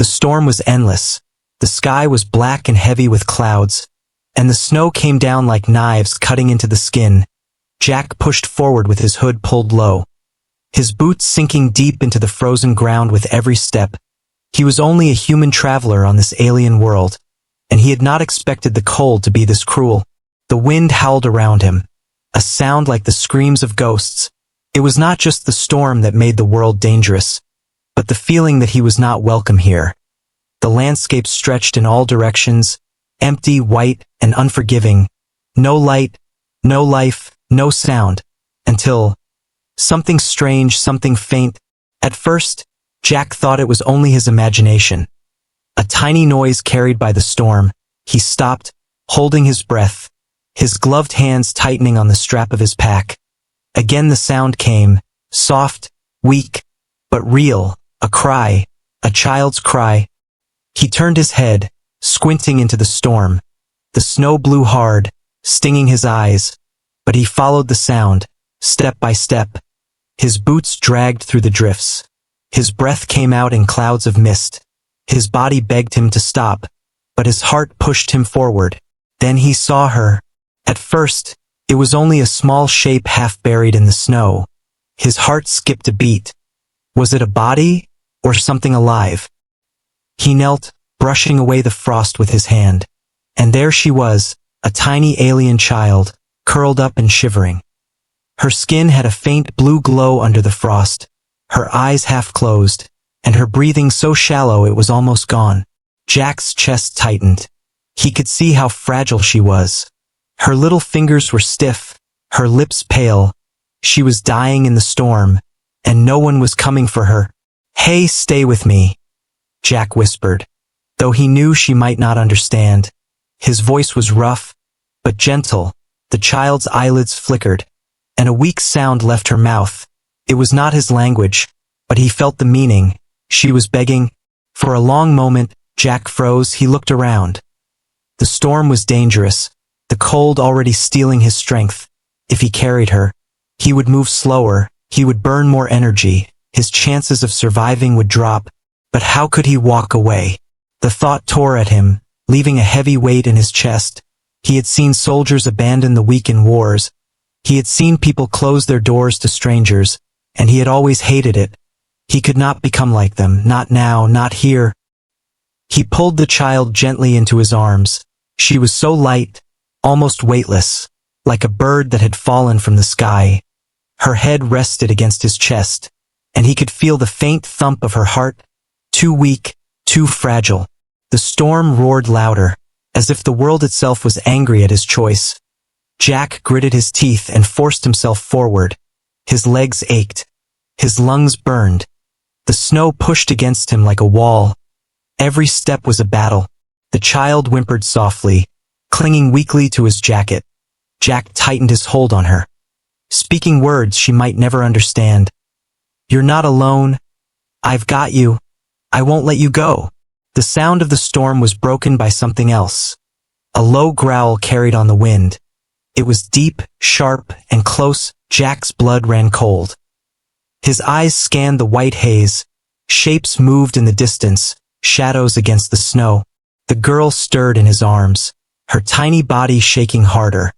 The storm was endless. The sky was black and heavy with clouds, and the snow came down like knives cutting into the skin. Jack pushed forward with his hood pulled low, his boots sinking deep into the frozen ground with every step. He was only a human traveler on this alien world, and he had not expected the cold to be this cruel. The wind howled around him, a sound like the screams of ghosts. It was not just the storm that made the world dangerous, but the feeling that he was not welcome here. The landscape stretched in all directions, empty, white, and unforgiving. No light, no life, no sound, until something strange, something faint. At first, Jack thought it was only his imagination. A tiny noise carried by the storm. He stopped, holding his breath, his gloved hands tightening on the strap of his pack. Again the sound came, soft, weak, but real, a cry, a child's cry. He turned his head, squinting into the storm. The snow blew hard, stinging his eyes, but he followed the sound, step by step. His boots dragged through the drifts. His breath came out in clouds of mist. His body begged him to stop, but his heart pushed him forward. Then he saw her. At first, it was only a small shape half buried in the snow. His heart skipped a beat. Was it a body, or something alive? He knelt, brushing away the frost with his hand. And there she was, a tiny alien child, curled up and shivering. Her skin had a faint blue glow under the frost, her eyes half closed, and her breathing so shallow it was almost gone. Jack's chest tightened. He could see how fragile she was. Her little fingers were stiff, her lips pale. She was dying in the storm, and no one was coming for her. "Hey, stay with me," Jack whispered, though he knew she might not understand. His voice was rough, but gentle. The child's eyelids flickered, and a weak sound left her mouth. It was not his language, but he felt the meaning. She was begging. For a long moment, Jack froze. He looked around. The storm was dangerous, the cold already stealing his strength. If he carried her, he would move slower, he would burn more energy, his chances of surviving would drop. But how could he walk away? The thought tore at him, leaving a heavy weight in his chest. He had seen soldiers abandon the weak in wars. He had seen people close their doors to strangers, and he had always hated it. He could not become like them, not now, not here. He pulled the child gently into his arms. She was so light, almost weightless, like a bird that had fallen from the sky. Her head rested against his chest, and he could feel the faint thump of her heart, too weak, too fragile. The storm roared louder, as if the world itself was angry at his choice. Jack gritted his teeth and forced himself forward. His legs ached. His lungs burned. The snow pushed against him like a wall. Every step was a battle. The child whimpered softly, clinging weakly to his jacket. Jack tightened his hold on her, speaking words she might never understand. "You're not alone. I've got you. I won't let you go." The sound of the storm was broken by something else. A low growl carried on the wind. It was deep, sharp, and close. Jack's blood ran cold. His eyes scanned the white haze. Shapes moved in the distance, shadows against the snow. The girl stirred in his arms, her tiny body shaking harder.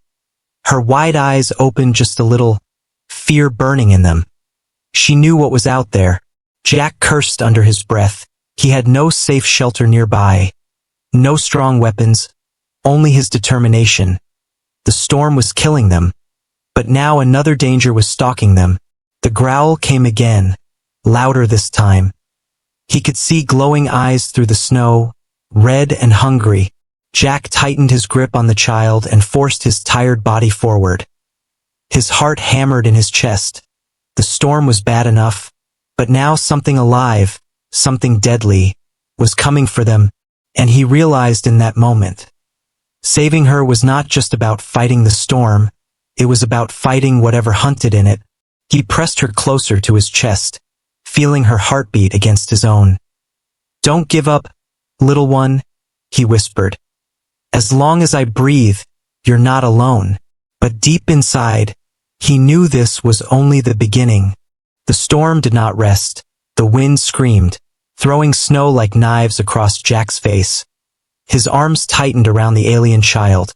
Her wide eyes opened just a little, fear burning in them. She knew what was out there. Jack cursed under his breath. He had no safe shelter nearby, no strong weapons, only his determination. The storm was killing them, but now another danger was stalking them. The growl came again, louder this time. He could see glowing eyes through the snow, red and hungry. Jack tightened his grip on the child and forced his tired body forward. His heart hammered in his chest. The storm was bad enough, but now something alive, something deadly, was coming for them, and he realized in that moment. Saving her was not just about fighting the storm, it was about fighting whatever hunted in it. He pressed her closer to his chest, feeling her heartbeat against his own. "Don't give up, little one," he whispered. "As long as I breathe, you're not alone." But deep inside, he knew this was only the beginning. The storm did not rest. The wind screamed. throwing snow like knives across Jack's face. His arms tightened around the alien child,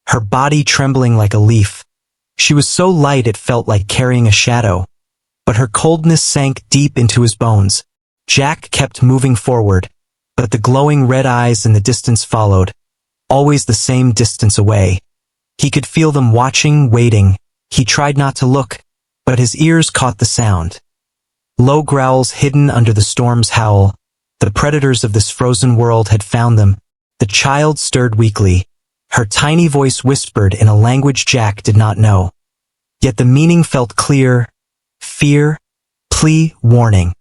her body trembling like a leaf. She was so light it felt like carrying a shadow, but her coldness sank deep into his bones. Jack kept moving forward, but the glowing red eyes in the distance followed, always the same distance away. He could feel them watching, waiting. He tried not to look, but his ears caught the sound. Low growls hidden under the storm's howl. The predators of this frozen world had found them. The child stirred weakly. Her tiny voice whispered in a language Jack did not know. Yet the meaning felt clear. Fear, plea, warning.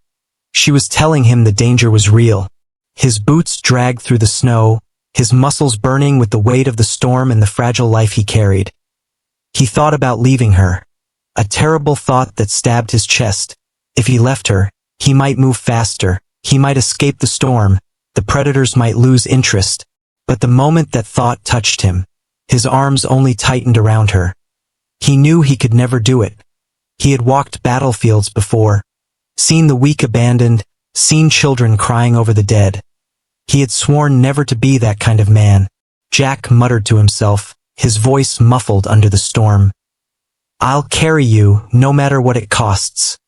She was telling him the danger was real. His boots dragged through the snow, his muscles burning with the weight of the storm and the fragile life he carried. He thought about leaving her. A terrible thought that stabbed his chest. If he left her, he might move faster, he might escape the storm, the predators might lose interest. But the moment that thought touched him, his arms only tightened around her. He knew he could never do it. He had walked battlefields before, seen the weak abandoned, seen children crying over the dead. He had sworn never to be that kind of man. Jack muttered to himself, his voice muffled under the storm. "I'll carry you, no matter what it costs."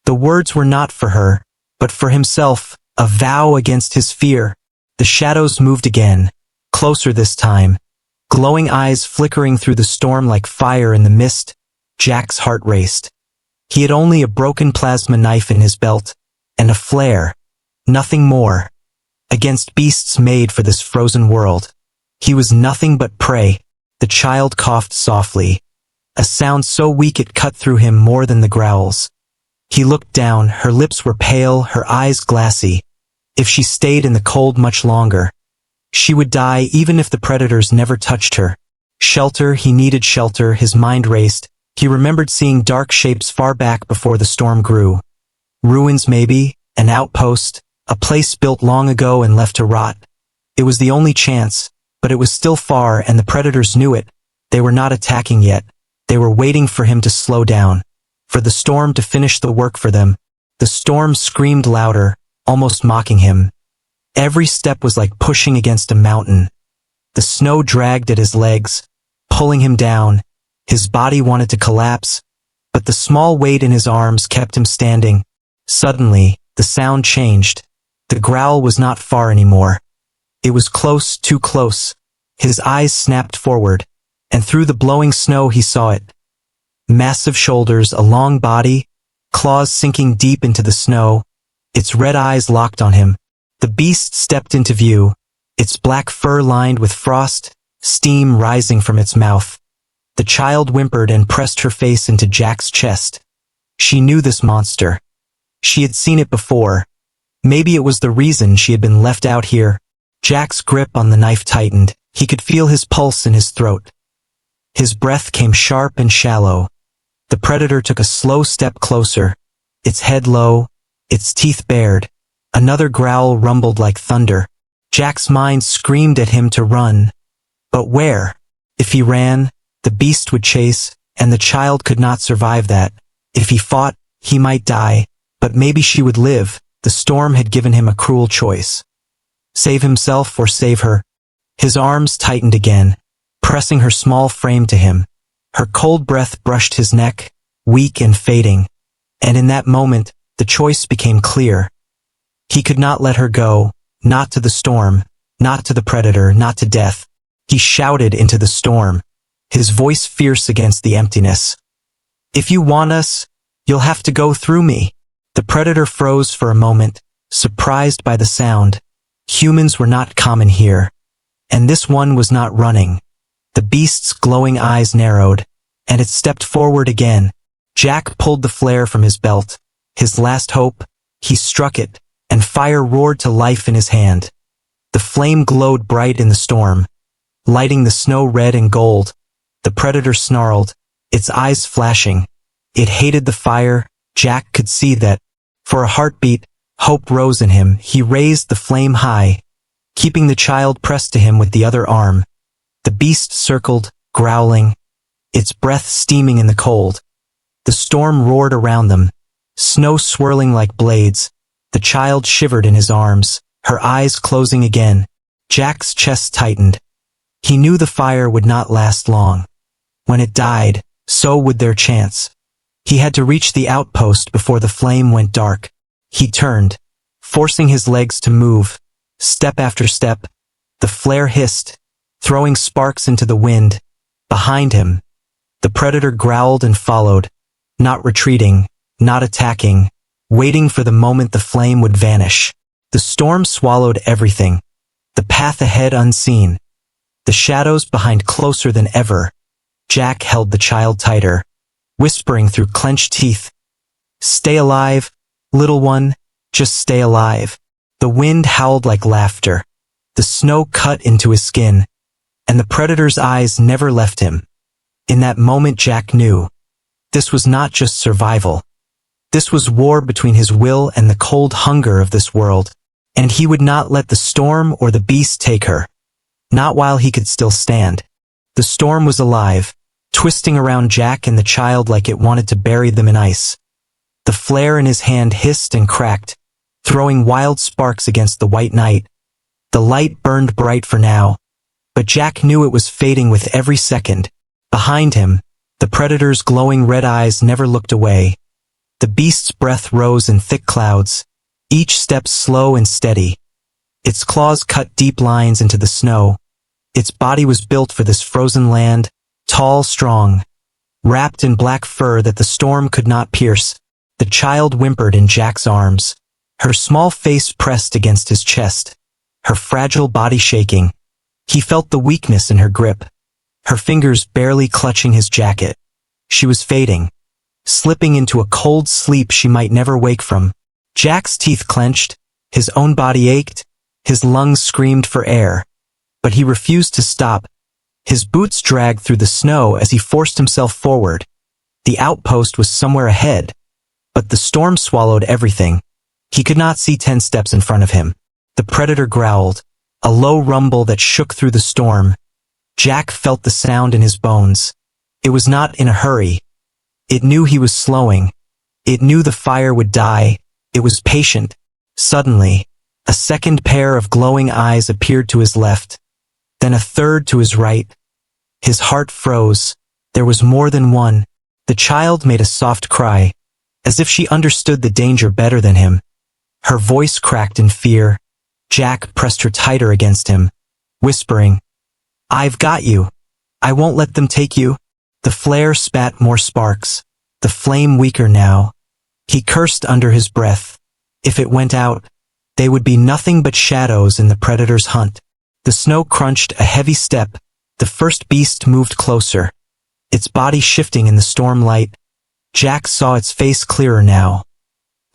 The words were not for her, but for himself, a vow against his fear. The shadows moved again, closer this time, glowing eyes flickering through the storm like fire in the mist. Jack's heart raced. He had only a broken plasma knife in his belt, and a flare, nothing more. Against beasts made for this frozen world, he was nothing but prey. The child coughed softly, a sound so weak it cut through him more than the growls. He looked down, her lips were pale, her eyes glassy. If she stayed in the cold much longer, she would die even if the predators never touched her. Shelter, he needed shelter, his mind raced. He remembered seeing dark shapes far back before the storm grew. Ruins maybe, an outpost, a place built long ago and left to rot. It was the only chance, but it was still far and the predators knew it. They were not attacking yet. They were waiting for him to slow down, for the storm to finish the work for them. The storm screamed louder, almost mocking him. Every step was like pushing against a mountain. The snow dragged at his legs, pulling him down. His body wanted to collapse, but the small weight in his arms kept him standing. Suddenly, the sound changed. The growl was not far anymore. It was close, too close. His eyes snapped forward, and through the blowing snow he saw it. Massive shoulders, a long body, claws sinking deep into the snow. Its red eyes locked on him. The beast stepped into view, its black fur lined with frost, steam rising from its mouth. The child whimpered and pressed her face into Jack's chest. She knew this monster. She had seen it before. Maybe it was the reason she had been left out here. Jack's grip on the knife tightened. He could feel his pulse in his throat. His breath came sharp and shallow. The predator took a slow step closer, its head low, its teeth bared. Another growl rumbled like thunder. Jack's mind screamed at him to run. But where? If he ran, the beast would chase, and the child could not survive that. If he fought, he might die, but maybe she would live. The storm had given him a cruel choice. Save himself or save her. His arms tightened again, pressing her small frame to him. Her cold breath brushed his neck, weak and fading. And in that moment, the choice became clear. He could not let her go, not to the storm, not to the predator, not to death. He shouted into the storm, his voice fierce against the emptiness. "If you want us, you'll have to go through me." The predator froze for a moment, surprised by the sound. Humans were not common here. And this one was not running. The beast's glowing eyes narrowed, and it stepped forward again. Jack pulled the flare from his belt. His last hope. He struck it, and fire roared to life in his hand. The flame glowed bright in the storm, lighting the snow red and gold. The predator snarled, its eyes flashing. It hated the fire. Jack could see that. For a heartbeat, hope rose in him. He raised the flame high, keeping the child pressed to him with the other arm. The beast circled, growling, its breath steaming in the cold. The storm roared around them, snow swirling like blades. The child shivered in his arms, her eyes closing again. Jack's chest tightened. He knew the fire would not last long. When it died, so would their chance. He had to reach the outpost before the flame went dark. He turned, forcing his legs to move. Step after step, the flare hissed, throwing sparks into the wind. Behind him, the predator growled and followed, not retreating, not attacking, waiting for the moment the flame would vanish. The storm swallowed everything, the path ahead unseen, the shadows behind closer than ever. Jack held the child tighter, whispering through clenched teeth, "Stay alive, little one, just stay alive." The wind howled like laughter. The snow cut into his skin, and the predator's eyes never left him. In that moment Jack knew, this was not just survival. This was war between his will and the cold hunger of this world, and he would not let the storm or the beast take her. Not while he could still stand. The storm was alive, twisting around Jack and the child like it wanted to bury them in ice. The flare in his hand hissed and cracked, throwing wild sparks against the white night. The light burned bright for now, but Jack knew it was fading with every second. Behind him, the predator's glowing red eyes never looked away. The beast's breath rose in thick clouds, each step slow and steady. Its claws cut deep lines into the snow. Its body was built for this frozen land, tall, strong, wrapped in black fur that the storm could not pierce. The child whimpered in Jack's arms, her small face pressed against his chest, her fragile body shaking. He felt the weakness in her grip, her fingers barely clutching his jacket. She was fading, slipping into a cold sleep she might never wake from. Jack's teeth clenched, his own body ached, his lungs screamed for air. But he refused to stop. His boots dragged through the snow as he forced himself forward. The outpost was somewhere ahead, but the storm swallowed everything. He could not see 10 steps in front of him. The predator growled, a low rumble that shook through the storm. Jack felt the sound in his bones. It was not in a hurry. It knew he was slowing. It knew the fire would die. It was patient. Suddenly, a second pair of glowing eyes appeared to his left, then a third to his right. His heart froze. There was more than one. The child made a soft cry, as if she understood the danger better than him. Her voice cracked in fear. Jack pressed her tighter against him, whispering, "I've got you. I won't let them take you." The flare spat more sparks, the flame weaker now. He cursed under his breath. If it went out, they would be nothing but shadows in the predator's hunt. The snow crunched a heavy step. The first beast moved closer, its body shifting in the storm light. Jack saw its face clearer now.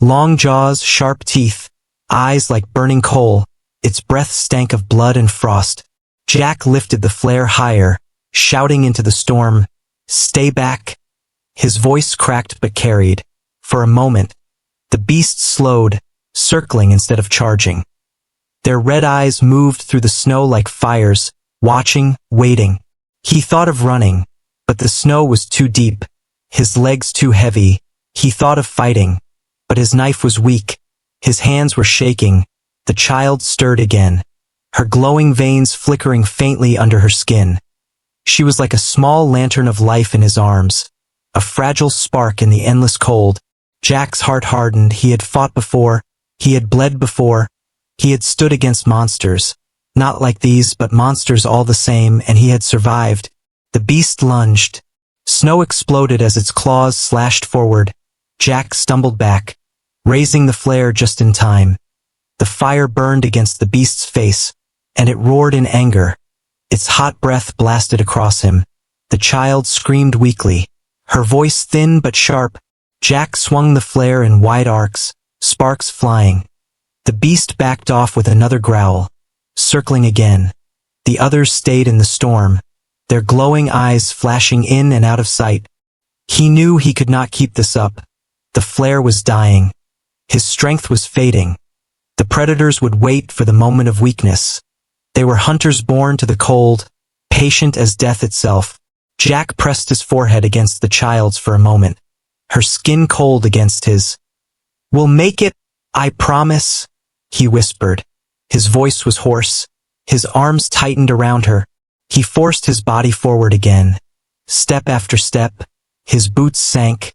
Long jaws, sharp teeth, eyes like burning coal. Its breath stank of blood and frost. Jack lifted the flare higher, shouting into the storm, "Stay back." His voice cracked but carried. For a moment, the beast slowed, circling instead of charging. Their red eyes moved through the snow like fires, watching, waiting. He thought of running, but the snow was too deep, his legs too heavy. He thought of fighting, but his knife was weak. His hands were shaking. The child stirred again, her glowing veins flickering faintly under her skin. She was like a small lantern of life in his arms, a fragile spark in the endless cold. Jack's heart hardened. He had fought before. He had bled before. He had stood against monsters. Not like these, but monsters all the same, and he had survived. The beast lunged. Snow exploded as its claws slashed forward. Jack stumbled back, raising the flare just in time. The fire burned against the beast's face, and it roared in anger. Its hot breath blasted across him. The child screamed weakly, her voice thin but sharp. Jack swung the flare in wide arcs, sparks flying. The beast backed off with another growl, circling again. The others stayed in the storm, their glowing eyes flashing in and out of sight. He knew he could not keep this up. The flare was dying. His strength was fading. The predators would wait for the moment of weakness. They were hunters born to the cold, patient as death itself. Jack pressed his forehead against the child's for a moment, her skin cold against his. "We'll make it," I promise, he whispered. His voice was hoarse. His arms tightened around her. He forced his body forward again. Step after step, his boots sank.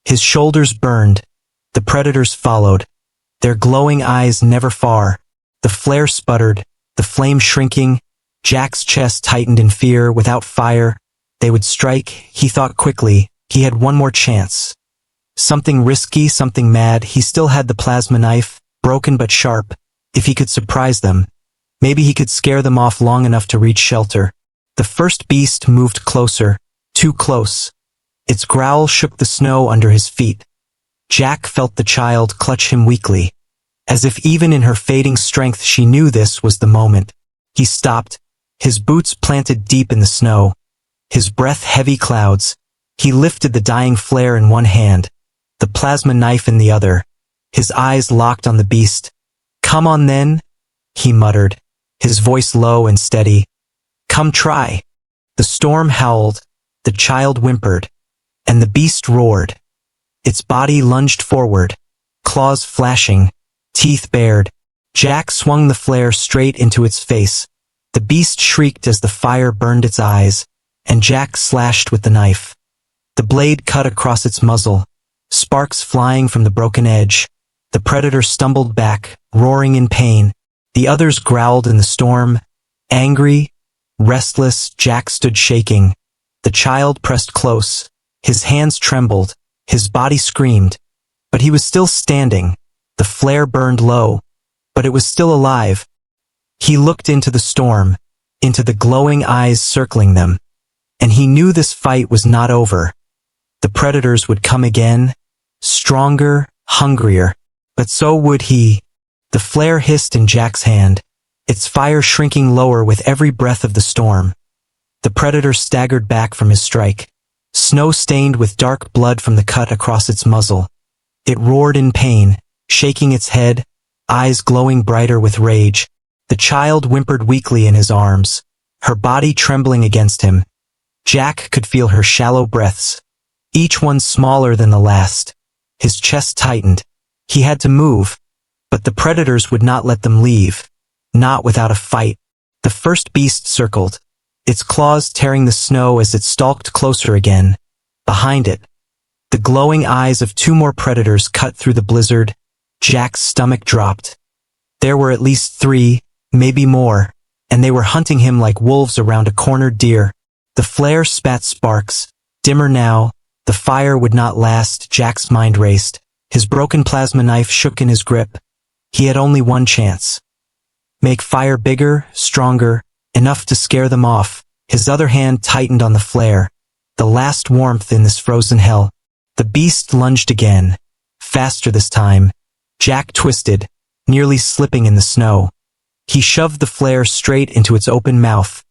His shoulders burned. The predators followed, their glowing eyes never far. The flare sputtered, the flame shrinking. Jack's chest tightened in fear. Without fire, they would strike. He thought quickly. He had one more chance. Something risky, something mad. He still had the plasma knife, broken but sharp. If he could surprise them, maybe he could scare them off long enough to reach shelter. The first beast moved closer, too close. Its growl shook the snow under his feet. Jack felt the child clutch him weakly, as if even in her fading strength she knew this was the moment. He stopped, his boots planted deep in the snow, his breath heavy clouds. He lifted the dying flare in one hand, the plasma knife in the other, his eyes locked on the beast. Come on then, he muttered, his voice low and steady. Come try. The storm howled, the child whimpered, and the beast roared. Its body lunged forward, claws flashing, teeth bared. Jack swung the flare straight into its face. The beast shrieked as the fire burned its eyes, and Jack slashed with the knife. The blade cut across its muzzle, sparks flying from the broken edge. The predator stumbled back, roaring in pain. The others growled in the storm. Angry, restless, Jack stood shaking. The child pressed close. His hands trembled. His body screamed. But he was still standing. The flare burned low, but it was still alive. He looked into the storm, into the glowing eyes circling them, and he knew this fight was not over. The predators would come again, stronger, hungrier, but so would he. The flare hissed in Jack's hand, its fire shrinking lower with every breath of the storm. The predator staggered back from his strike, snow stained with dark blood from the cut across its muzzle. It roared in pain, shaking its head, eyes glowing brighter with rage. The child whimpered weakly in his arms, her body trembling against him. Jack could feel her shallow breaths, each one smaller than the last. His chest tightened. He had to move, but the predators would not let them leave, not without a fight. The first beast circled, its claws tearing the snow as it stalked closer again. Behind it, the glowing eyes of two more predators cut through the blizzard. Jack's stomach dropped. There were at least 3, maybe more, and they were hunting him like wolves around a cornered deer. The flare spat sparks, dimmer now. The fire would not last. Jack's mind raced. His broken plasma knife shook in his grip. He had only one chance. Make fire bigger, stronger, enough to scare them off. His other hand tightened on the flare, the last warmth in this frozen hell. The beast lunged again, faster this time. Jack twisted, nearly slipping in the snow. He shoved the flare straight into its open mouth.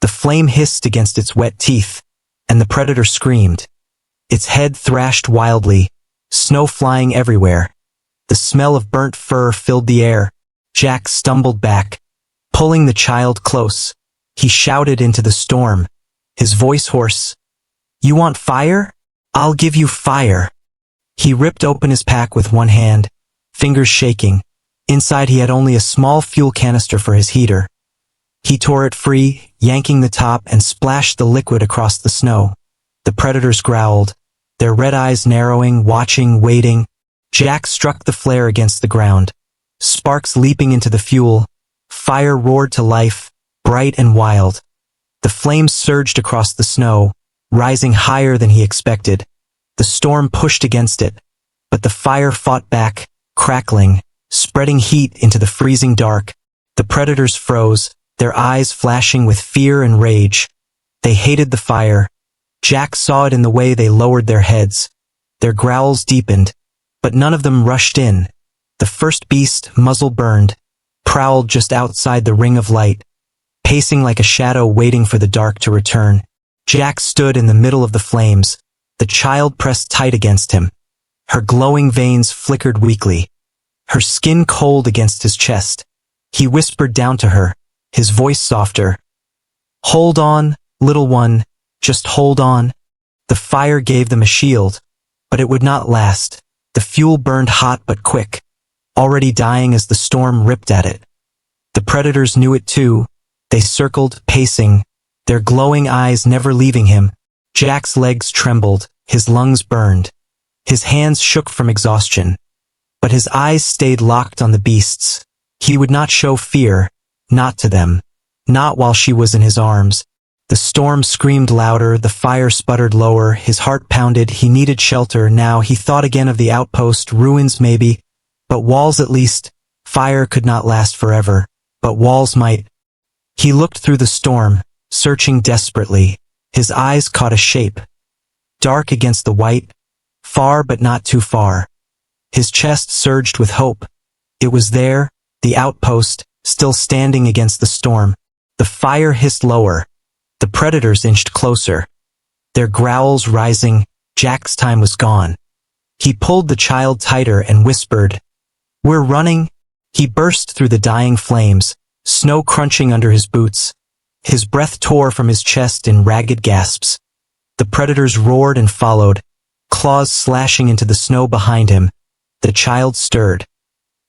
The flame hissed against its wet teeth, and the predator screamed. Its head thrashed wildly, snow flying everywhere. The smell of burnt fur filled the air. Jack stumbled back, pulling the child close. He shouted into the storm, his voice hoarse. You want fire? I'll give you fire. He ripped open his pack with one hand, fingers shaking. Inside he had only a small fuel canister for his heater. He tore it free, yanking the top, and splashed the liquid across the snow. The predators growled, their red eyes narrowing, watching, waiting. Jack struck the flare against the ground, sparks leaping into the fuel. Fire roared to life, bright and wild. The flames surged across the snow, rising higher than he expected. The storm pushed against it, but the fire fought back, crackling, spreading heat into the freezing dark. The predators froze, their eyes flashing with fear and rage. They hated the fire. Jack saw it in the way they lowered their heads. Their growls deepened, but none of them rushed in. The first beast, muzzle burned, prowled just outside the ring of light, pacing like a shadow waiting for the dark to return. Jack stood in the middle of the flames, the child pressed tight against him. Her glowing veins flickered weakly, her skin cold against his chest. He whispered down to her, his voice softer. Hold on, little one, just hold on. The fire gave them a shield, but it would not last. The fuel burned hot but quick. already dying as the storm ripped at it. The predators knew it too. They circled, pacing, their glowing eyes never leaving him. Jack's legs trembled, his lungs burned. His hands shook from exhaustion. But his eyes stayed locked on the beasts. He would not show fear, not to them. Not while she was in his arms. The storm screamed louder, the fire sputtered lower, his heart pounded, he needed shelter. Now he thought again of the outpost, ruins maybe, but walls at least. Fire could not last forever, but walls might. He looked through the storm, searching desperately. His eyes caught a shape. Dark against the white, far but not too far. His chest surged with hope. It was there, the outpost, still standing against the storm. The fire hissed lower. The predators inched closer. Their growls rising. Jack's time was gone. He pulled the child tighter and whispered, "We're running." He burst through the dying flames, snow crunching under his boots. His breath tore from his chest in ragged gasps. The predators roared and followed, claws slashing into the snow behind him. The child stirred,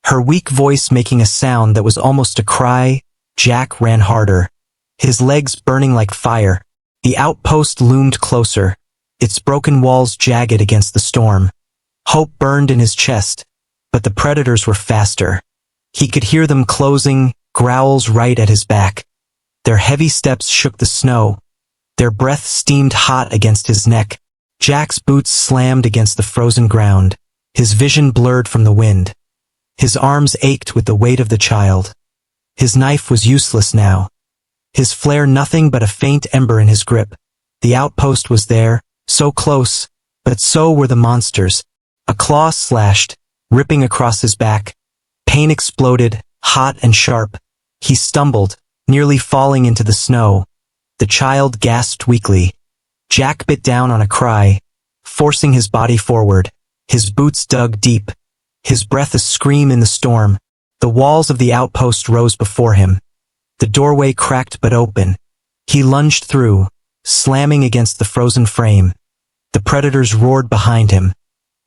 her weak voice making a sound that was almost a cry. Jack ran harder, his legs burning like fire. The outpost loomed closer, its broken walls jagged against the storm. Hope burned in his chest, but the predators were faster. He could hear them closing, growls right at his back. Their heavy steps shook the snow. Their breath steamed hot against his neck. Jack's boots slammed against the frozen ground. His vision blurred from the wind. His arms ached with the weight of the child. His knife was useless now. His flare nothing but a faint ember in his grip. The outpost was there, so close, but so were the monsters. A claw slashed, ripping across his back. Pain exploded, hot and sharp. He stumbled, nearly falling into the snow. The child gasped weakly. Jack bit down on a cry, forcing his body forward. His boots dug deep, his breath a scream in the storm. The walls of the outpost rose before him. The doorway cracked but open. He lunged through, slamming against the frozen frame. The predators roared behind him,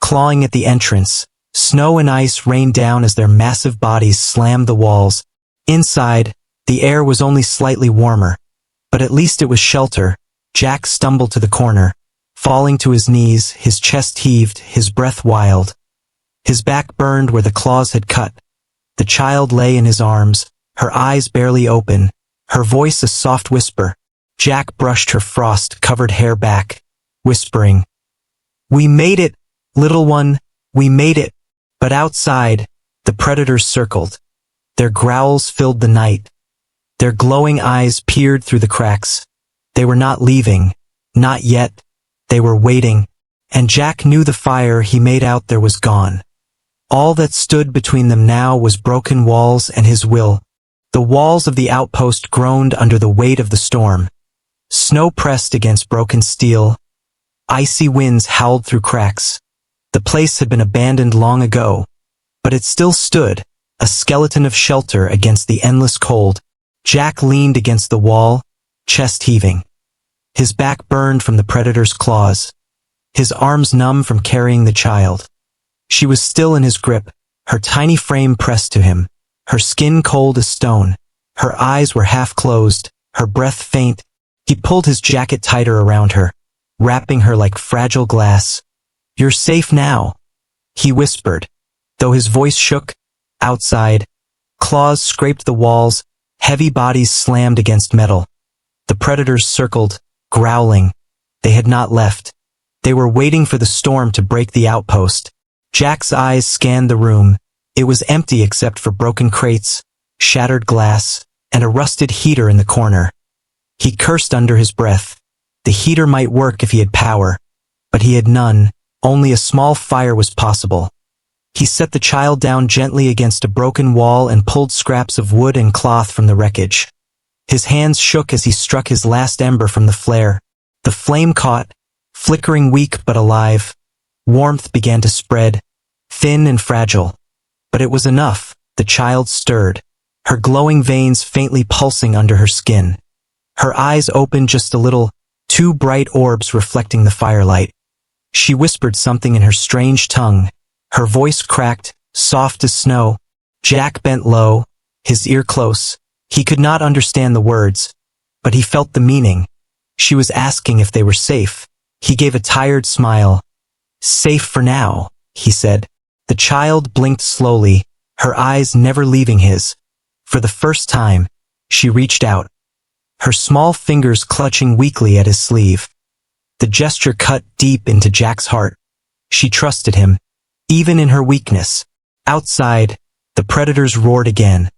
clawing at the entrance. Snow and ice rained down as their massive bodies slammed the walls. Inside, the air was only slightly warmer, but at least it was shelter. Jack stumbled to the corner, falling to his knees, his chest heaved, his breath wild. His back burned where the claws had cut. The child lay in his arms, her eyes barely open, her voice a soft whisper. Jack brushed her frost-covered hair back, whispering, "We made it, little one, we made it." But outside, the predators circled. Their growls filled the night. Their glowing eyes peered through the cracks. They were not leaving, not yet. They were waiting, and Jack knew the fire he made out there was gone. All that stood between them now was broken walls and his will. The walls of the outpost groaned under the weight of the storm. Snow pressed against broken steel. Icy winds howled through cracks. The place had been abandoned long ago, but it still stood, a skeleton of shelter against the endless cold. Jack leaned against the wall, chest heaving. His back burned from the predator's claws, his arms numb from carrying the child. She was still in his grip, her tiny frame pressed to him, her skin cold as stone. Her eyes were half closed, her breath faint. He pulled his jacket tighter around her, wrapping her like fragile glass. "You're safe now," he whispered, though his voice shook. Outside, claws scraped the walls, heavy bodies slammed against metal. The predators circled, growling. They had not left. They were waiting for the storm to break the outpost. Jack's eyes scanned the room. It was empty except for broken crates, shattered glass, and a rusted heater in the corner. He cursed under his breath. The heater might work if he had power, but he had none. Only a small fire was possible. He set the child down gently against a broken wall and pulled scraps of wood and cloth from the wreckage. His hands shook as he struck his last ember from the flare. The flame caught, flickering weak but alive. Warmth began to spread, thin and fragile. But it was enough. The child stirred, her glowing veins faintly pulsing under her skin. Her eyes opened just a little, two bright orbs reflecting the firelight. She whispered something in her strange tongue. Her voice cracked, soft as snow. Jack bent low, his ear close. He could not understand the words, but he felt the meaning. She was asking if they were safe. He gave a tired smile. Safe for now, he said. The child blinked slowly, her eyes never leaving his. For the first time, she reached out, her small fingers clutching weakly at his sleeve. The gesture cut deep into Jack's heart. She trusted him, even in her weakness. Outside, the predators roared again,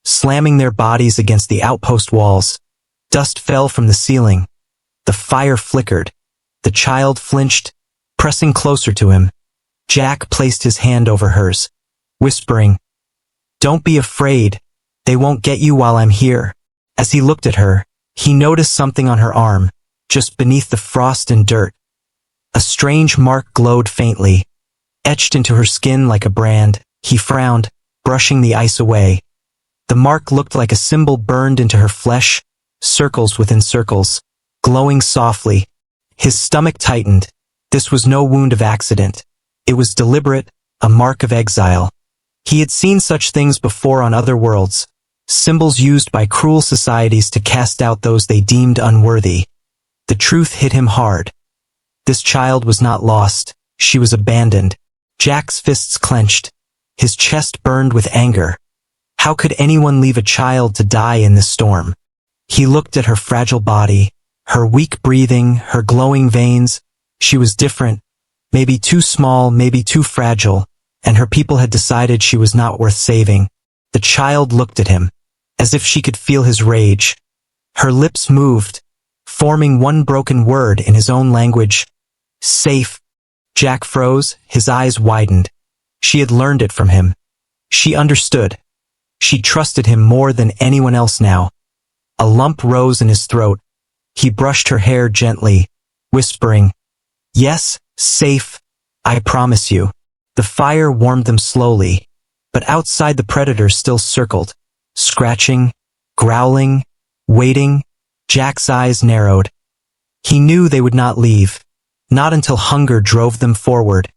slamming their bodies against the outpost walls. Dust fell from the ceiling. The fire flickered. The child flinched, pressing closer to him. Jack placed his hand over hers, whispering, "Don't be afraid. They won't get you while I'm here." As he looked at her, he noticed something on her arm, just beneath the frost and dirt. A strange mark glowed faintly, etched into her skin like a brand. He frowned, brushing the ice away. The mark looked like a symbol burned into her flesh, circles within circles, glowing softly. His stomach tightened. This was no wound of accident. It was deliberate, a mark of exile. He had seen such things before on other worlds, symbols used by cruel societies to cast out those they deemed unworthy. The truth hit him hard. This child was not lost, she was abandoned. Jack's fists clenched. His chest burned with anger. How could anyone leave a child to die in this storm? He looked at her fragile body, her weak breathing, her glowing veins. She was different, maybe too small, maybe too fragile, and her people had decided she was not worth saving. The child looked at him, as if she could feel his rage. Her lips moved, forming one broken word in his own language. Safe. Jack froze, his eyes widened. She had learned it from him. She understood. She trusted him more than anyone else now. A lump rose in his throat. He brushed her hair gently, whispering, "Yes, safe, I promise you." The fire warmed them slowly, but outside the predators still circled, scratching, growling, waiting. Jack's eyes narrowed. He knew they would not leave, not until hunger drove them forward.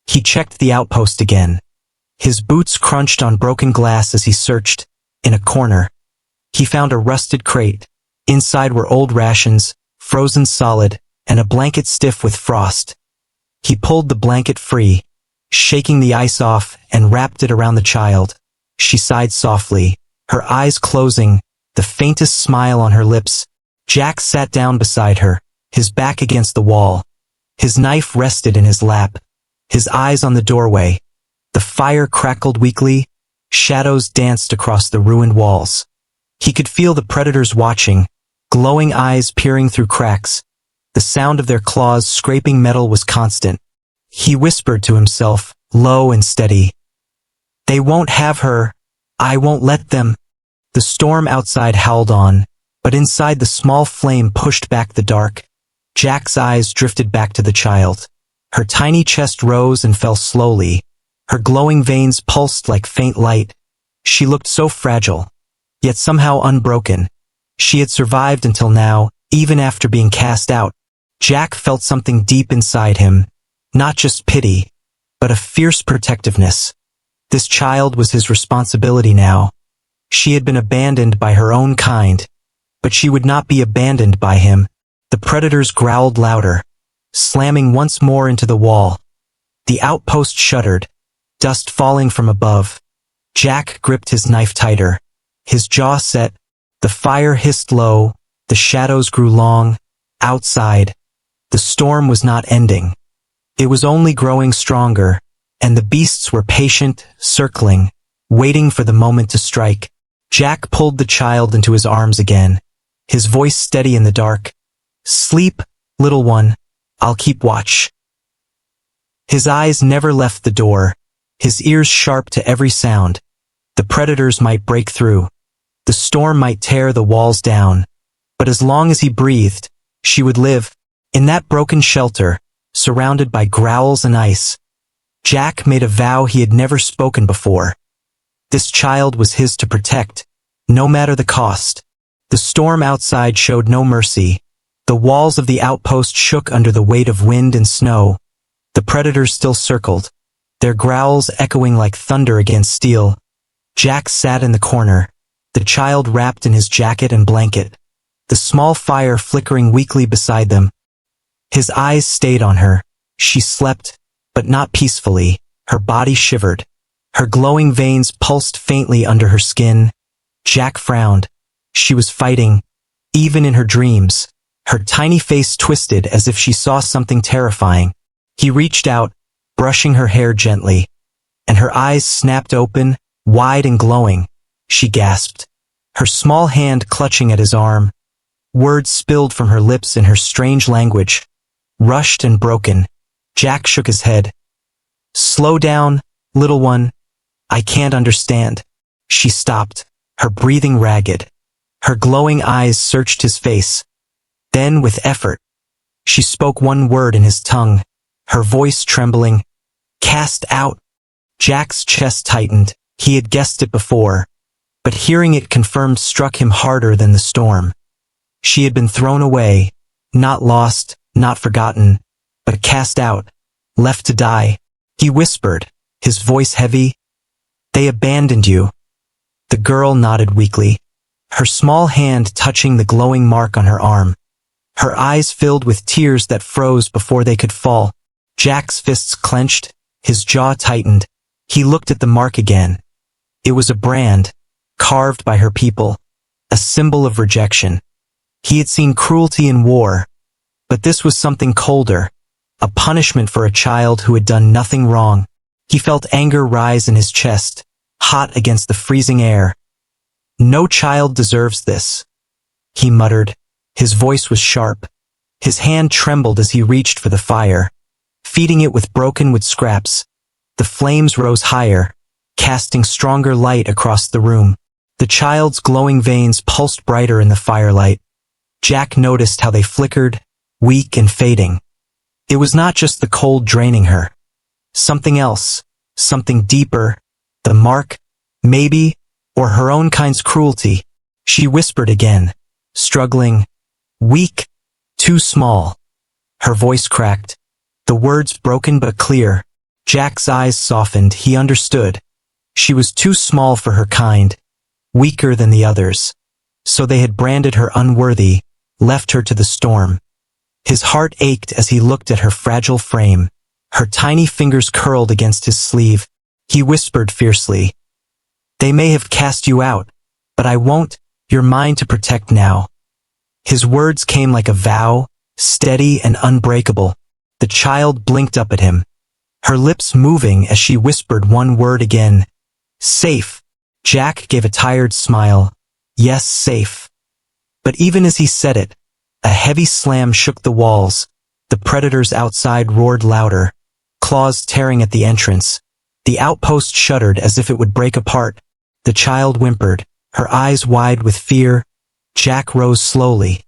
He checked the outpost again. His boots crunched on broken glass as he searched. In a corner, he found a rusted crate. Inside were old rations, frozen solid, and a blanket stiff with frost. He pulled the blanket free, shaking the ice off, and wrapped it around the child. She sighed softly, her eyes closing, the faintest smile on her lips. Jack sat down beside her, his back against the wall. His knife rested in his lap, his eyes on the doorway. The fire crackled weakly, shadows danced across the ruined walls. He could feel the predators watching, glowing eyes peering through cracks. The sound of their claws scraping metal was constant. He whispered to himself, low and steady, "They won't have her. I won't let them." The storm outside howled on, but inside the small flame pushed back the dark. Jack's eyes drifted back to the child. Her tiny chest rose and fell slowly. Her glowing veins pulsed like faint light. She looked so fragile, yet somehow unbroken. She had survived until now, even after being cast out. Jack felt something deep inside him, not just pity, but a fierce protectiveness. This child was his responsibility now. She had been abandoned by her own kind, but she would not be abandoned by him. The predators growled louder, slamming once more into the wall. The outpost shuddered, dust falling from above. Jack gripped his knife tighter, his jaw set. The fire hissed low, the shadows grew long. Outside, the storm was not ending. It was only growing stronger, and the beasts were patient, circling, waiting for the moment to strike. Jack pulled the child into his arms again, his voice steady in the dark. "Sleep, little one. I'll keep watch." His eyes never left the door, his ears sharp to every sound. The predators might break through. The storm might tear the walls down. But as long as he breathed, she would live. In that broken shelter, surrounded by growls and ice. Jack made a vow he had never spoken before. This child was his to protect, no matter the cost. The storm outside showed no mercy. The walls of the outpost shook under the weight of wind and snow. The predators still circled, their growls echoing like thunder against steel. Jack sat in the corner, the child wrapped in his jacket and blanket, the small fire flickering weakly beside them. His eyes stayed on her. She slept, but not peacefully. Her body shivered. Her glowing veins pulsed faintly under her skin. Jack frowned. She was fighting, even in her dreams. Her tiny face twisted as if she saw something terrifying. He reached out, brushing her hair gently, and her eyes snapped open, wide and glowing. She gasped, her small hand clutching at his arm. Words spilled from her lips in her strange language, rushed and broken. Jack shook his head. "Slow down, little one. I can't understand." She stopped, her breathing ragged. Her glowing eyes searched his face. Then, with effort, she spoke one word in his tongue, her voice trembling. "Cast out." Jack's chest tightened. He had guessed it before, but hearing it confirmed struck him harder than the storm. She had been thrown away, not lost, not forgotten, but cast out, left to die. He whispered, his voice heavy. "They abandoned you." The girl nodded weakly, her small hand touching the glowing mark on her arm. Her eyes filled with tears that froze before they could fall. Jack's fists clenched, his jaw tightened. He looked at the mark again. It was a brand, carved by her people, a symbol of rejection. He had seen cruelty in war, but this was something colder, a punishment for a child who had done nothing wrong. He felt anger rise in his chest, hot against the freezing air. "No child deserves this," he muttered. His voice was sharp. His hand trembled as he reached for the fire, feeding it with broken wood scraps. The flames rose higher, casting stronger light across the room. The child's glowing veins pulsed brighter in the firelight. Jack noticed how they flickered, weak and fading. It was not just the cold draining her. Something else, something deeper, the mark, maybe, or her own kind's cruelty. She whispered again, struggling, weak, too small. Her voice cracked, the words broken but clear. Jack's eyes softened. He understood. She was too small for her kind, weaker than the others. So they had branded her unworthy, left her to the storm. His heart ached as he looked at her fragile frame. Her tiny fingers curled against his sleeve. He whispered fiercely, "They may have cast you out, but I won't. You're mine to protect now." His words came like a vow, steady and unbreakable. The child blinked up at him, her lips moving as she whispered one word again. "Safe." Jack gave a tired smile. Yes, safe. But even as he said it, a heavy slam shook the walls. The predators outside roared louder, claws tearing at the entrance. The outpost shuddered as if it would break apart. The child whimpered, her eyes wide with fear. Jack rose slowly,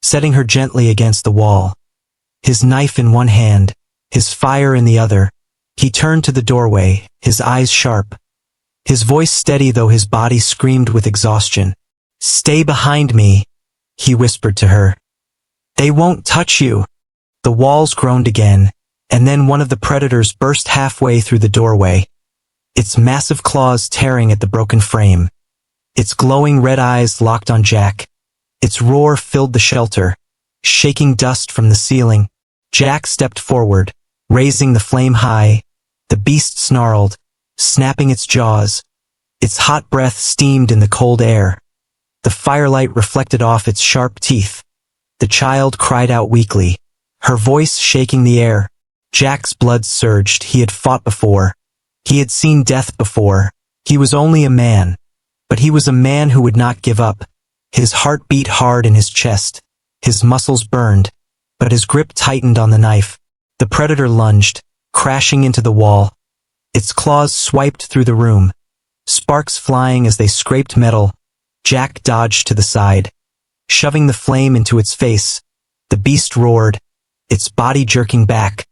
setting her gently against the wall. His knife in one hand, his fire in the other. He turned to the doorway, his eyes sharp. His voice steady though his body screamed with exhaustion. "Stay behind me," he whispered to her. "They won't touch you." The walls groaned again, and then one of the predators burst halfway through the doorway, its massive claws tearing at the broken frame. Its glowing red eyes locked on Jack. Its roar filled the shelter, shaking dust from the ceiling. Jack stepped forward, raising the flame high. The beast snarled, snapping its jaws. Its hot breath steamed in the cold air. The firelight reflected off its sharp teeth. The child cried out weakly, her voice shaking the air. Jack's blood surged. He had fought before. He had seen death before. He was only a man, but he was a man who would not give up. His heart beat hard in his chest. His muscles burned, but his grip tightened on the knife. The predator lunged, crashing into the wall. Its claws swiped through the room, sparks flying as they scraped metal. Jack dodged to the side, shoving the flame into its face. The beast roared, its body jerking back.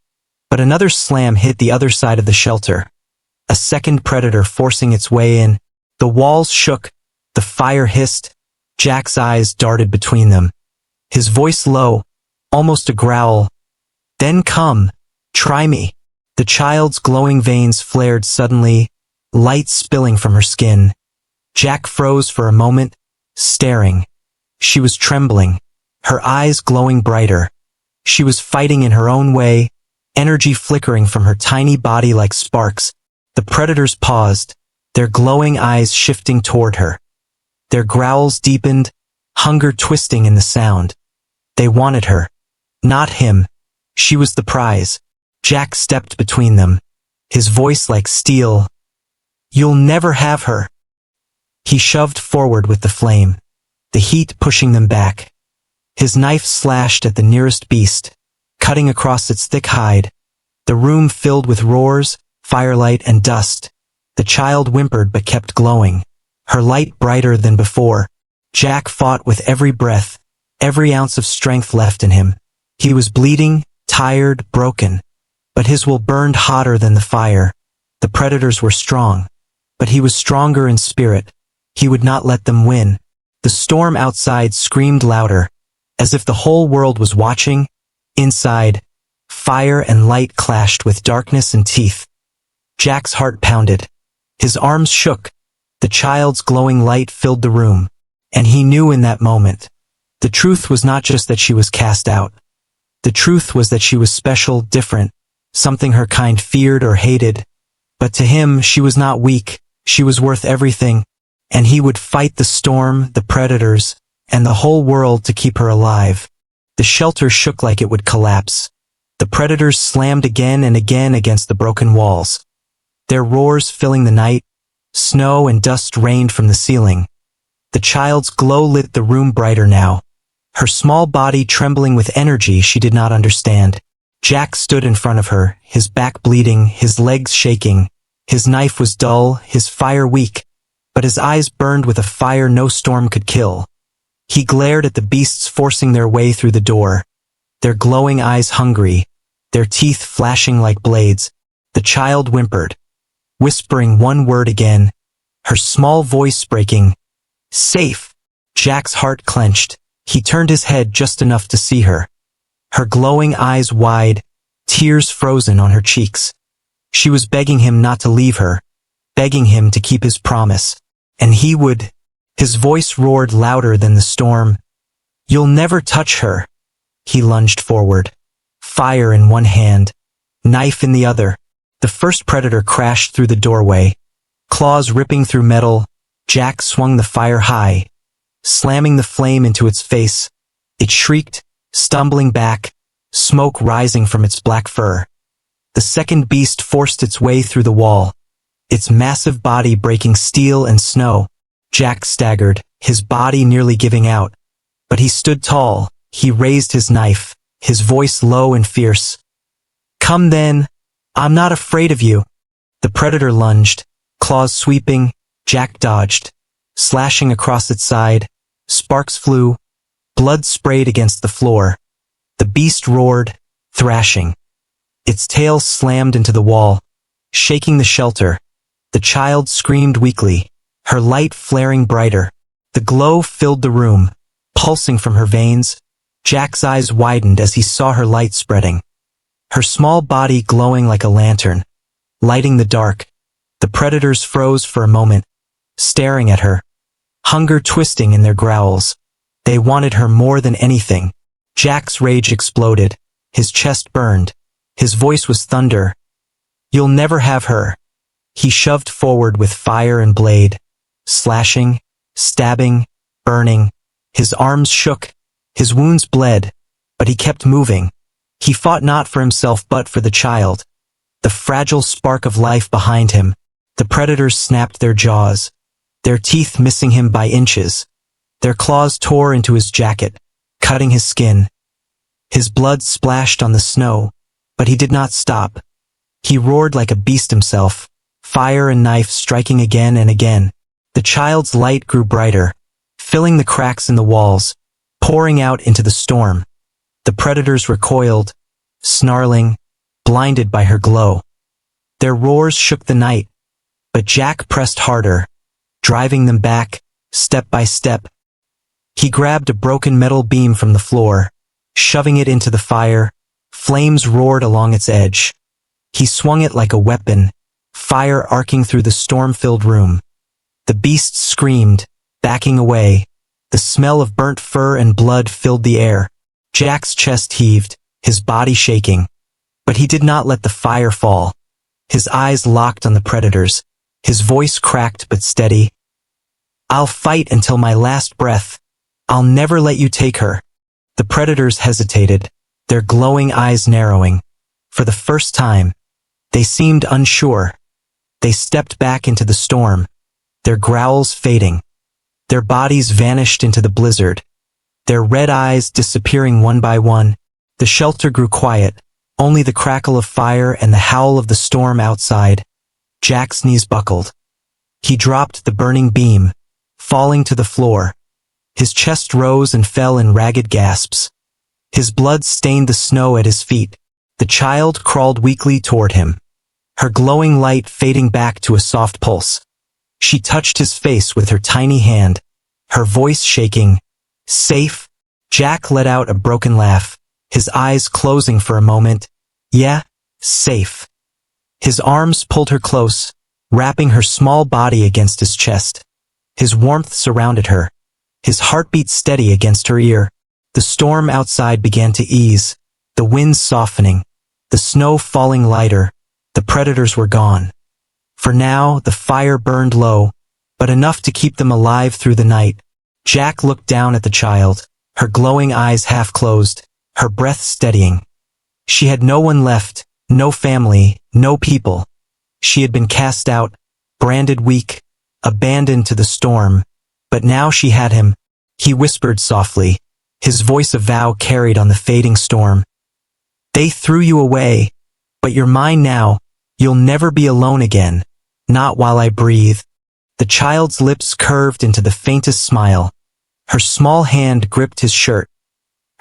But another slam hit the other side of the shelter. A second predator forcing its way in. The walls shook, the fire hissed. Jack's eyes darted between them, his voice low, almost a growl. "Then come, try me." The child's glowing veins flared suddenly, light spilling from her skin. Jack froze for a moment, staring. She was trembling, her eyes glowing brighter. She was fighting in her own way, energy flickering from her tiny body like sparks. The predators paused, their glowing eyes shifting toward her. Their growls deepened, hunger twisting in the sound. They wanted her. Not him. She was the prize. Jack stepped between them, his voice like steel. "You'll never have her." He shoved forward with the flame, the heat pushing them back. His knife slashed at the nearest beast, cutting across its thick hide. The room filled with roars, firelight, and dust. The child whimpered but kept glowing, her light brighter than before. Jack fought with every breath, every ounce of strength left in him. He was bleeding, tired, broken, but his will burned hotter than the fire. The predators were strong, but he was stronger in spirit. He would not let them win. The storm outside screamed louder, as if the whole world was watching. Inside, fire and light clashed with darkness and teeth. Jack's heart pounded. His arms shook. The child's glowing light filled the room, and he knew in that moment. The truth was not just that she was cast out. The truth was that she was special, different, something her kind feared or hated. But to him, she was not weak. She was worth everything, and he would fight the storm, the predators, and the whole world to keep her alive. The shelter shook like it would collapse. The predators slammed again and again against the broken walls, their roars filling the night. Snow and dust rained from the ceiling. The child's glow lit the room brighter now, her small body trembling with energy she did not understand. Jack stood in front of her, his back bleeding, his legs shaking. His knife was dull, his fire weak, but his eyes burned with a fire no storm could kill. He glared at the beasts forcing their way through the door, their glowing eyes hungry, their teeth flashing like blades. The child whimpered, whispering one word again, her small voice breaking. "Safe." Jack's heart clenched. He turned his head just enough to see her, her glowing eyes wide, tears frozen on her cheeks. She was begging him not to leave her, begging him to keep his promise, and he would. His voice roared louder than the storm. "You'll never touch her." He lunged forward, fire in one hand, knife in the other. The first predator crashed through the doorway, claws ripping through metal. Jack swung the fire high, slamming the flame into its face. It shrieked, stumbling back, smoke rising from its black fur. The second beast forced its way through the wall, its massive body breaking steel and snow. Jack staggered, his body nearly giving out. But he stood tall. He raised his knife, his voice low and fierce. "Come then. I'm not afraid of you." The predator lunged, claws sweeping. Jack dodged, slashing across its side. Sparks flew. Blood sprayed against the floor. The beast roared, thrashing. Its tail slammed into the wall, shaking the shelter. The child screamed weakly, her light flaring brighter. The glow filled the room, pulsing from her veins. Jack's eyes widened as he saw her light spreading, her small body glowing like a lantern, lighting the dark. The predators froze for a moment, staring at her, hunger twisting in their growls. They wanted her more than anything. Jack's rage exploded, his chest burned, his voice was thunder. "You'll never have her." He shoved forward with fire and blade, slashing, stabbing, burning. His arms shook, his wounds bled, but he kept moving. He fought not for himself but for the child, the fragile spark of life behind him. The predators snapped their jaws, their teeth missing him by inches. Their claws tore into his jacket, cutting his skin. His blood splashed on the snow, but he did not stop. He roared like a beast himself, fire and knife striking again and again. The child's light grew brighter, filling the cracks in the walls, pouring out into the storm. The predators recoiled, snarling, blinded by her glow. Their roars shook the night, but Jack pressed harder, driving them back, step by step. He grabbed a broken metal beam from the floor, shoving it into the fire. Flames roared along its edge. He swung it like a weapon, fire arcing through the storm-filled room. The beast screamed, backing away. The smell of burnt fur and blood filled the air. Jack's chest heaved, his body shaking. But he did not let the fire fall. His eyes locked on the predators. His voice cracked but steady. "I'll fight until my last breath. I'll never let you take her." The predators hesitated, their glowing eyes narrowing. For the first time, they seemed unsure. They stepped back into the storm, their growls fading. Their bodies vanished into the blizzard, their red eyes disappearing one by one. The shelter grew quiet, only the crackle of fire and the howl of the storm outside. Jack's knees buckled. He dropped the burning beam, falling to the floor. His chest rose and fell in ragged gasps. His blood stained the snow at his feet. The child crawled weakly toward him, her glowing light fading back to a soft pulse. She touched his face with her tiny hand, her voice shaking. "Safe?" Jack let out a broken laugh, his eyes closing for a moment. "Yeah, safe." His arms pulled her close, wrapping her small body against his chest. His warmth surrounded her, his heartbeat steady against her ear. The storm outside began to ease, the wind softening, the snow falling lighter. The predators were gone. For now, the fire burned low, but enough to keep them alive through the night. Jack looked down at the child, her glowing eyes half closed, her breath steadying. She had no one left, no family, no people. She had been cast out, branded weak, abandoned to the storm. But now she had him. He whispered softly, his voice a vow carried on the fading storm. "They threw you away, but you're mine now. You'll never be alone again. Not while I breathe." The child's lips curved into the faintest smile. Her small hand gripped his shirt,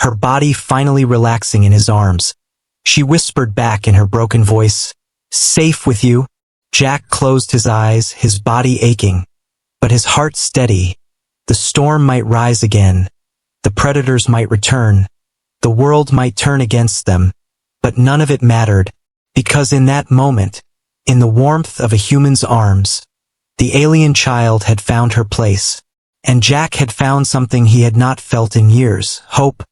her body finally relaxing in his arms. She whispered back in her broken voice, "Safe with you." Jack closed his eyes, his body aching, but his heart steady. The storm might rise again. The predators might return. The world might turn against them. But none of it mattered, because in that moment, in the warmth of a human's arms, the alien child had found her place. And Jack had found something he had not felt in years: hope.